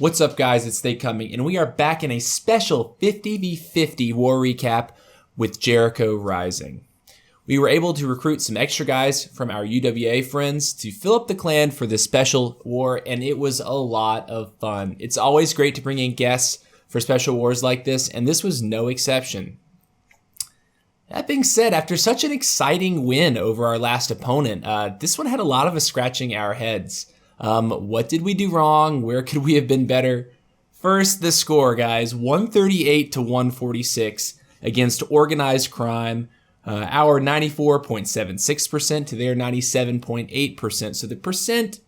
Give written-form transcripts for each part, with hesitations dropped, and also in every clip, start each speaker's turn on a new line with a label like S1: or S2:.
S1: What's up, guys? It's Stay Coming, and we are back in a special 50v50 war recap with Jericho Rising. We were able to recruit some extra guys from our UWA friends to fill up the clan for this special war, and it was a lot of fun. It's always great to bring in guests for special wars like this, and this was no exception. That being said, after such an exciting win over our last opponent, this one had a lot of us scratching our heads. What did we do wrong? Where could we have been better? First, the score, guys, 138 to 146 against organized crime. Our 94.76% to their 97.8%. So the percent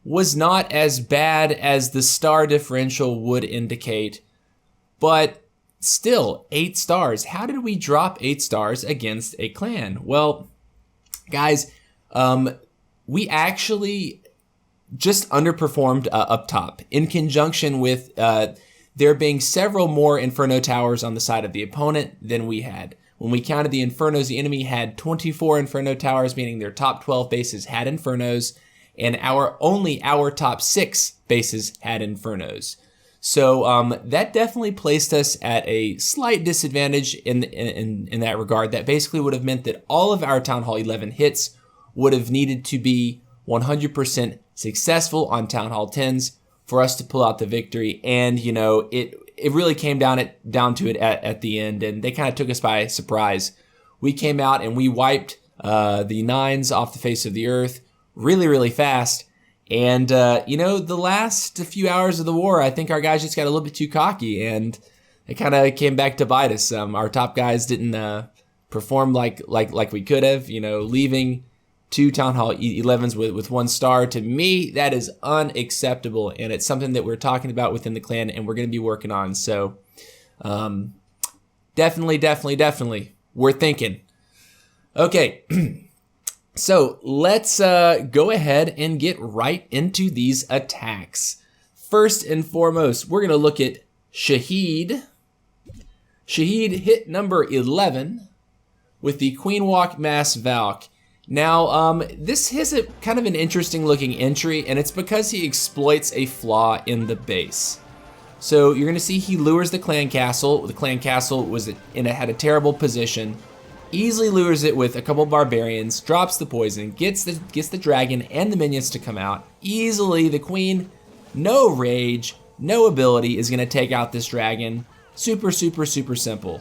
S1: was not as bad as the star differential would indicate, but still, 8 stars. How did we drop 8 stars against a clan? Well, guys, we actually just underperformed up top in conjunction with there being several more Inferno towers on the side of the opponent than we had. When we counted the Infernos, the enemy had 24 Inferno towers, meaning their top 12 bases had Infernos, and only our top 6 bases had Infernos. So that definitely placed us at a slight disadvantage in that regard. That basically would have meant that all of our Town Hall 11 hits would have needed to be 100% successful on Town Hall 10s for us to pull out the victory. And, you know, it really came down to it at the end, and they kind of took us by surprise. We came out and we wiped the 9s off the face of the earth really, really fast. And, you know, the last few hours of the war, I think our guys just got a little bit too cocky, and it kind of came back to bite us. Our top guys didn't perform like we could have, you know, leaving 2 Town Hall 11s with 1 star. To me, that is unacceptable, and it's something that we're talking about within the clan, and we're going to be working on. So, definitely, we're thinking. Okay. So let's go ahead and get right into these attacks. First and foremost, we're going to look at Shaheed. Shaheed hit number 11 with the Queen Walk Mass Valk. Now, this is a kind of an interesting looking entry, and it's because he exploits a flaw in the base. So you're going to see he lures the clan castle. The clan castle had a terrible position. Easily lures it with a couple barbarians, drops the poison, gets the dragon and the minions to come out. Easily, the queen, no rage, no ability, is going to take out this dragon. Super simple.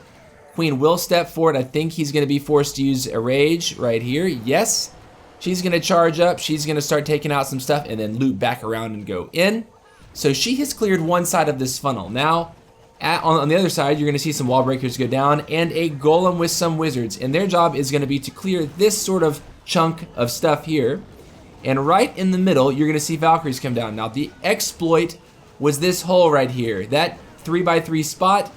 S1: Queen will step forward. I think he's going to be forced to use a rage right here. Yes, she's going to charge up. She's going to start taking out some stuff and then loop back around and go in. So she has cleared one side of this funnel. Now, on the other side, you're going to see some wall breakers go down and a golem with some wizards. And their job is going to be to clear this sort of chunk of stuff here. And right in the middle, you're going to see Valkyries come down. Now, the exploit was this hole right here. That 3x3 spot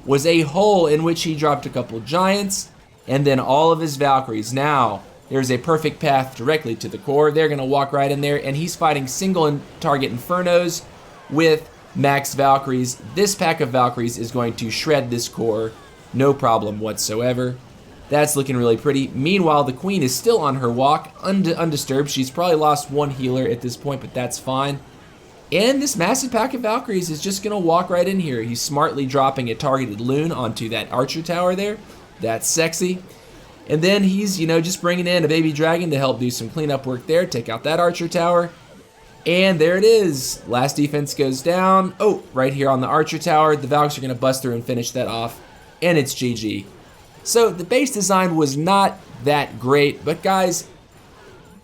S1: was a hole in which he dropped a couple giants and then all of his Valkyries. Now, there's a perfect path directly to the core. They're going to walk right in there, and he's fighting single target Infernos with max Valkyries. This pack of Valkyries is going to shred this core, no problem whatsoever. That's looking really pretty. Meanwhile, the queen is still on her walk, undisturbed. She's probably lost 1 healer at this point, but that's fine. And this massive pack of Valkyries is just gonna walk right in here. He's smartly dropping a targeted loon onto that archer tower there. That's sexy. And then he's, you know, just bringing in a baby dragon to help do some cleanup work there, take out that archer tower. And there it is. Last defense goes down. Oh, right here on the archer tower. The Valks are going to bust through and finish that off. And it's GG. So the base design was not that great. But guys,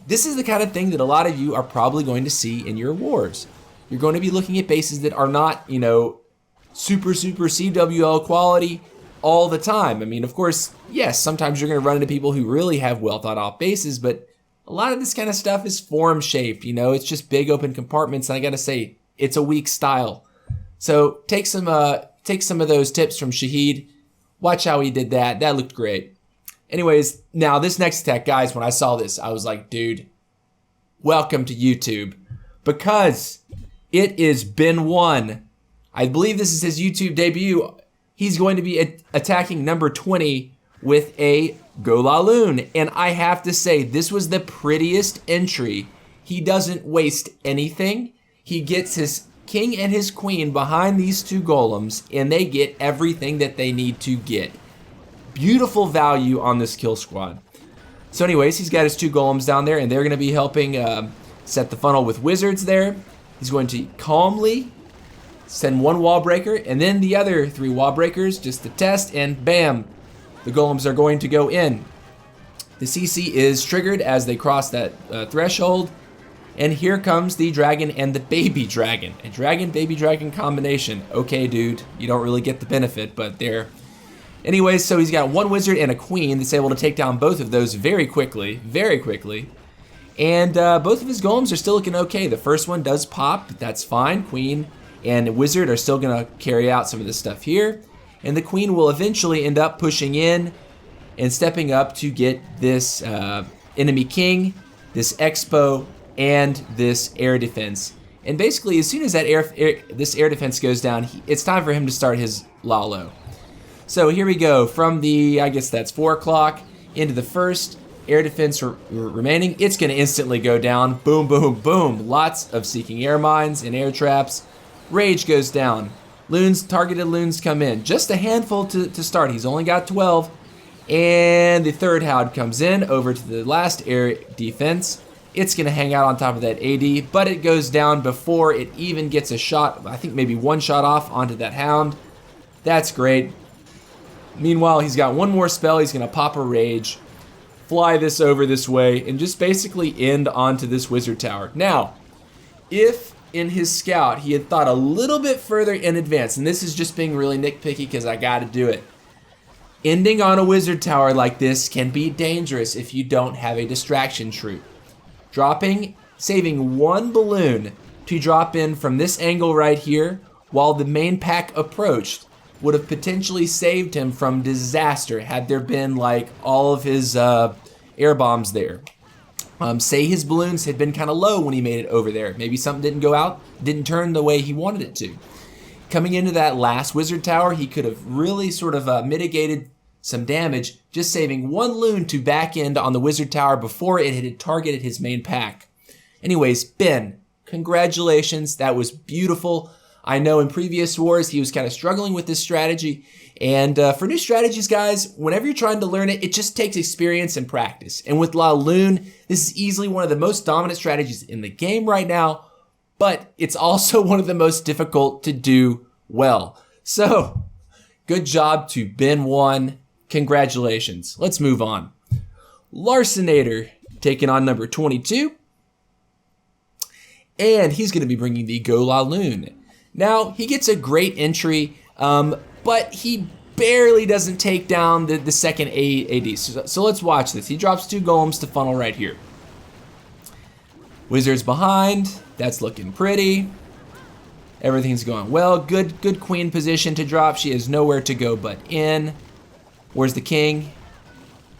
S1: this is the kind of thing that a lot of you are probably going to see in your wars. You're going to be looking at bases that are not, you know, super CWL quality all the time. I mean, of course, yes, sometimes you're going to run into people who really have well thought out bases, but a lot of this kind of stuff is form shaped, you know, it's just big open compartments, and I gotta say, it's a weak style. So take some of those tips from Shaheed. Watch how he did that. That looked great. Anyways, now this next attack, guys, when I saw this, I was like, dude, welcome to YouTube. Because it is BeenOne. I believe this is his YouTube debut. He's going to be attacking number 20 with a Golaloon. And I have to say, this was the prettiest entry. He doesn't waste anything. He gets his king and his queen behind these 2 golems, and they get everything that they need to get. Beautiful value on this kill squad. So anyways, he's got his 2 golems down there, and they're going to be helping set the funnel with wizards there. He's going to calmly send 1 wall breaker, and then the other 3 wall breakers just to test, and bam, the golems are going to go in. The CC is triggered as they cross that threshold, and here comes the dragon and the baby dragon. A dragon-baby dragon combination. Okay, dude, you don't really get the benefit, but there. Anyways, so he's got 1 wizard and a queen that's able to take down both of those very quickly. And both of his golems are still looking okay. The first one does pop, that's fine. Queen and wizard are still gonna carry out some of this stuff here. And the queen will eventually end up pushing in and stepping up to get this enemy king, this expo, and this air defense. And basically, as soon as that this air defense goes down, it's time for him to start his Lalo. So here we go, from the, I guess that's 4 o'clock, into the first air defense remaining. It's gonna instantly go down. Boom, boom, boom. Lots of seeking air mines and air traps. Rage goes down. Targeted loons come in. Just a handful to start. He's only got 12. And the 3rd Hound comes in over to the last air defense. It's gonna hang out on top of that AD, but it goes down before it even gets a shot. I think maybe 1 shot off onto that Hound. That's great. Meanwhile, he's got 1 more spell. He's gonna pop a Rage, fly this over this way, and just basically end onto this wizard tower. Now, if in his scout he had thought a little bit further in advance, and this is just being really nitpicky because I gotta do it, ending on a wizard tower like this can be dangerous if you don't have a distraction troop. Saving 1 balloon to drop in from this angle right here while the main pack approached would have potentially saved him from disaster had there been like all of his air bombs there. Say his balloons had been kind of low when he made it over there. Maybe something didn't go out, didn't turn the way he wanted it to. Coming into that last wizard tower, he could have really sort of mitigated some damage, just saving 1 loon to back end on the wizard tower before it had targeted his main pack. Anyways, Ben, congratulations, that was beautiful. I know in previous wars he was kind of struggling with this strategy, and for new strategies, guys, whenever you're trying to learn it, it just takes experience and practice. And with La Lune, this is easily one of the most dominant strategies in the game right now, but it's also one of the most difficult to do well. So, good job to BeenOne. Congratulations. Let's move on. LarsonAter taking on number 22. And he's going to be bringing the Go La Lune. Now, he gets a great entry, but he barely doesn't take down the second AD. So let's watch this. He drops 2 golems to funnel right here. Wizards behind. That's looking pretty. Everything's going well. Good queen position to drop. She has nowhere to go but in. Where's the king?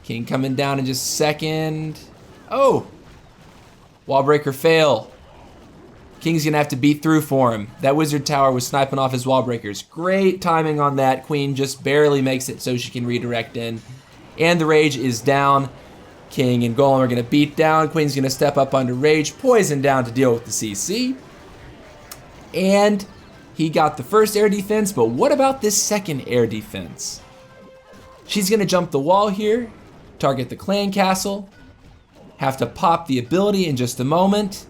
S1: King coming down in just a second. Oh! Wall breaker fail. King's gonna have to beat through for him. That wizard tower was sniping off his wall breakers. Great timing on that. Queen just barely makes it so she can redirect in. And the rage is down. King and golem are gonna beat down. Queen's gonna step up under rage. Poison down to deal with the CC. And he got the first air defense, but what about this second air defense? She's gonna jump the wall here, target the clan castle, have to pop the ability in just a moment.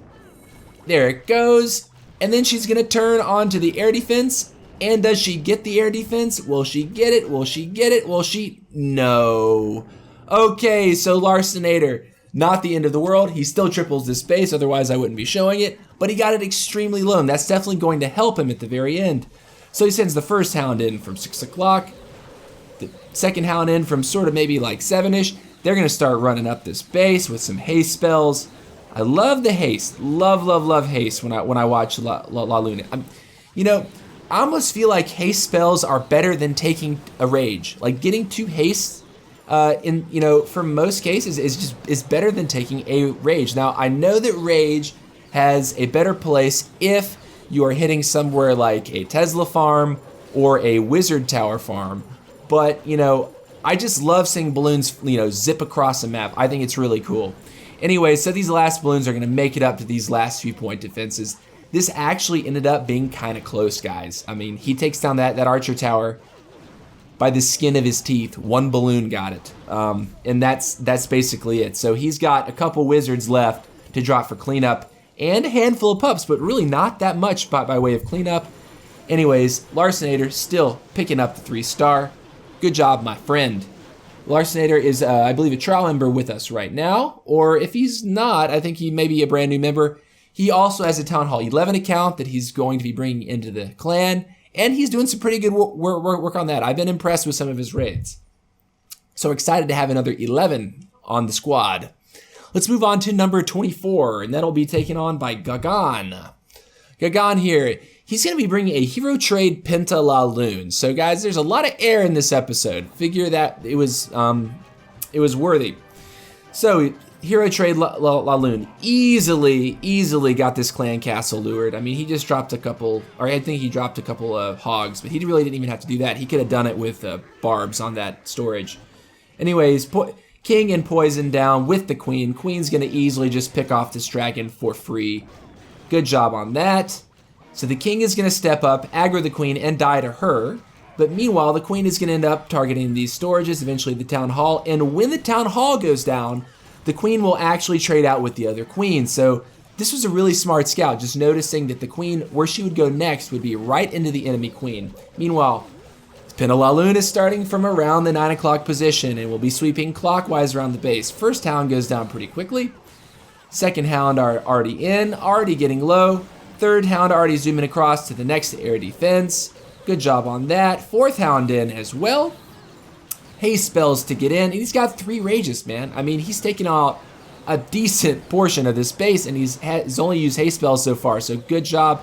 S1: There it goes, and then she's gonna turn onto the air defense, and does she get the air defense? Will she get it? Will she get it? Will she? No. Okay, so LarsonAter, not the end of the world. He still triples this base, otherwise I wouldn't be showing it, but he got it extremely low, and that's definitely going to help him at the very end. So he sends the first hound in from 6 o'clock, the second hound in from sort of maybe like 7-ish. They're gonna start running up this base with some haste spells. I love the haste, love haste when I watch La Lune. You know, I almost feel like haste spells are better than taking a rage. Like getting 2 haste, for most cases is better than taking a rage. Now I know that rage has a better place if you are hitting somewhere like a Tesla farm or a wizard tower farm, but I just love seeing balloons zip across a map. I think it's really cool. Anyway, so these last balloons are going to make it up to these last few point defenses. this actually ended up being kind of close, guys. I mean, he takes down that archer tower by the skin of his teeth. One balloon got it. And that's basically it. So he's got a couple wizards left to drop for cleanup and a handful of pups, but really not that much by way of cleanup. Anyways, LarsonAter still picking up the 3-star. Good job, my friend. LarsonAter is, I believe, a trial member with us right now. Or if he's not, I think he may be a brand new member. He also has a Town Hall 11 account that he's going to be bringing into the clan. And he's doing some pretty good work on that. I've been impressed with some of his raids. So excited to have another 11 on the squad. Let's move on to number 24, and that'll be taken on by Gagan. Gagan here, he's going to be bringing a hero trade Penta La Lune. So guys, there's a lot of air in this episode. Figure that it was worthy. So hero trade La Lune easily got this clan castle lured. I mean, he just dropped a couple, or I think he dropped a couple of hogs, but he really didn't even have to do that. He could have done it with barbs on that storage. Anyways, King and Poison down with the Queen. Queen's going to easily just pick off this dragon for free. Good job on that. So the King is going to step up, aggro the Queen, and die to her. But meanwhile, the Queen is going to end up targeting these storages, eventually the Town Hall. And when the Town Hall goes down, the Queen will actually trade out with the other Queen. So this was a really smart scout, just noticing that the Queen, where she would go next, would be right into the enemy Queen. Meanwhile, Penta La Lune is starting from around the 9 o'clock position and will be sweeping clockwise around the base. First hound goes down pretty quickly. Second hound are already in, already getting low. Third hound already zooming across to the next air defense. Good job on that. Fourth hound in as well. Haste spells to get in, and he's got 3 rages, man. I mean, he's taken out a decent portion of this base, and he's only used haste spells so far, so good job.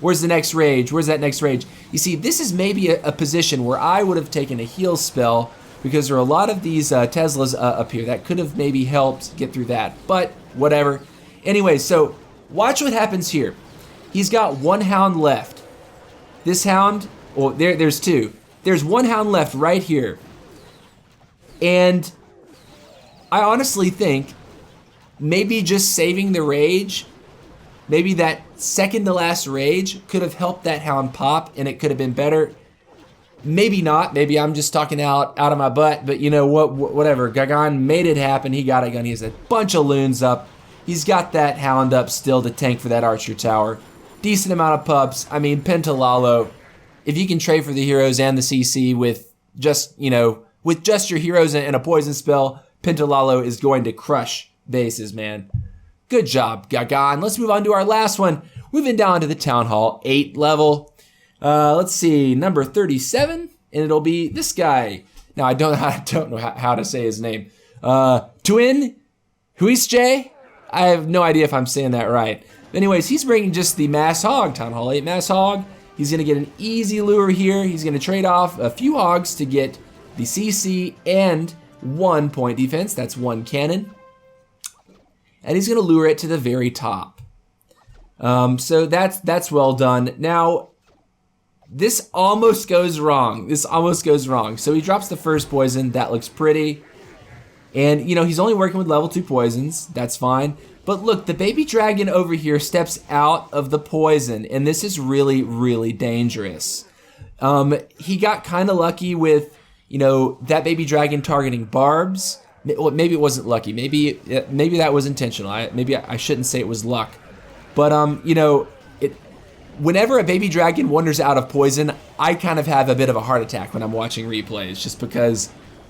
S1: Where's the next rage? Where's that next rage? You see, this is maybe a position where I would have taken a heal spell, because there are a lot of these Teslas up here that could have maybe helped get through that, but whatever. Anyway, so watch what happens here. He's got 1 hound left. This hound, well, there's 2. There's 1 hound left right here. And I honestly think maybe just saving the rage, maybe that second to last rage could have helped that hound pop and it could have been better. Maybe not. Maybe I'm just talking out of my butt, but you know what? Whatever. Gagan made it happen. He got a gun. He has a bunch of loons up. He's got that hound up still to tank for that archer tower. Decent amount of pups. I mean, Penta La Lune, if you can trade for the heroes and the CC with just, with just your heroes and a poison spell, Penta La Lune is going to crush bases, man. Good job, Gagan. Let's move on to our last one. Moving down to the Town Hall 8 level. Let's see, number 37, and it'll be this guy. Now, I don't know how to say his name. Twin Huisje? I have no idea if I'm saying that right. Anyways, he's bringing just the Mass Hog, Town Hall 8 Mass Hog. He's going to get an easy lure here. He's going to trade off a few hogs to get the CC and 1 point defense. That's 1 cannon. And he's going to lure it to the very top. So that's well done. Now, this almost goes wrong. So he drops the first poison. That looks pretty. And, he's only working with level 2 poisons. That's fine. But look, the baby dragon over here steps out of the poison. And this is really, really dangerous. He got kind of lucky with, that baby dragon targeting barbs. Well, maybe it wasn't lucky. Maybe that was intentional. Maybe I shouldn't say it was luck. But, whenever a baby dragon wanders out of poison, I kind of have a bit of a heart attack when I'm watching replays, just because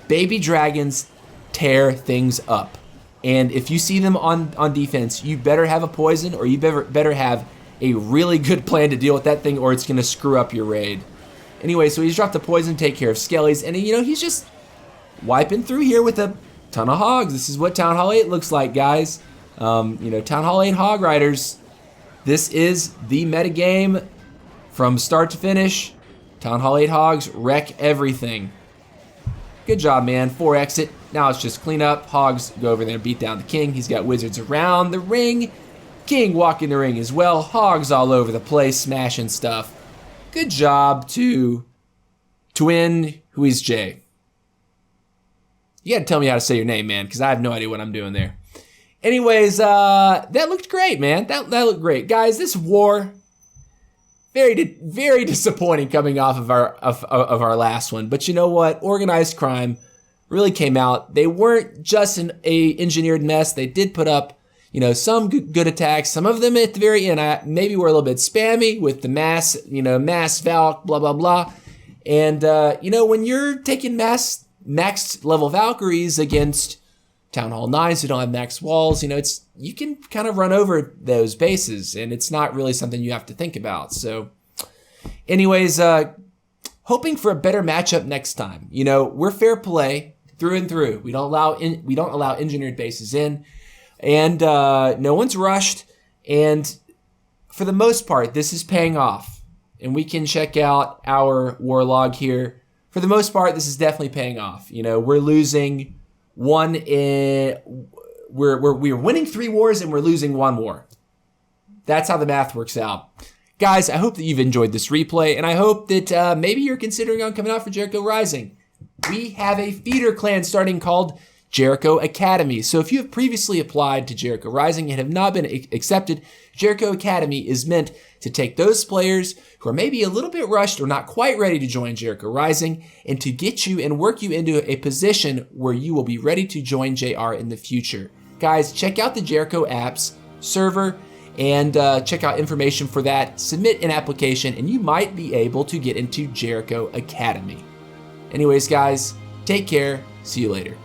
S1: baby dragons tear things up. And if you see them on defense, you better have a poison, or you better have a really good plan to deal with that thing, or it's going to screw up your raid. Anyway, so he's dropped the poison, take care of skellies, and he's just wiping through here with a ton of hogs. This is what Town Hall 8 looks like, guys. Town Hall 8 Hog Riders. This is the metagame from start to finish. Town Hall 8 Hogs wreck everything. Good job, man. 4 exit. Now it's just clean up. Hogs go over there and beat down the King. He's got wizards around the ring. King walking the ring as well. Hogs all over the place, smashing stuff. Good job to Twin Huisje. You gotta tell me how to say your name, man, because I have no idea what I'm doing there. Anyways, that looked great, man. That looked great. Guys, this war, very disappointing coming off of our last one. But you know what? Organized crime really came out. They weren't just a engineered mess. They did put up, some good attacks. Some of them at the very end, maybe were a little bit spammy with the mass Valk, blah, blah, blah. And, when you're taking maxed level Valkyries against Town Hall 9s who don't have max walls, you can kind of run over those bases, and it's not really something you have to think about. So anyways, hoping for a better matchup next time. We're fair play through and through. We don't allow engineered bases in, and no one's rushed. And for the most part, this is paying off. And we can check out our war log here. For the most part, this is definitely paying off. We're losing we're winning 3 wars and we're losing 1 war. That's how the math works out. Guys, I hope that you've enjoyed this replay, and I hope that maybe you're considering on coming out for Jericho Rising. We have a feeder clan starting called Jericho Academy. So if you have previously applied to Jericho Rising and have not been accepted, Jericho Academy is meant to take those players who are maybe a little bit rushed or not quite ready to join Jericho Rising and to get you and work you into a position where you will be ready to join JR in the future. Guys, check out the Jericho apps server and check out information for that. Submit an application and you might be able to get into Jericho Academy. Anyways, guys, take care. See you later.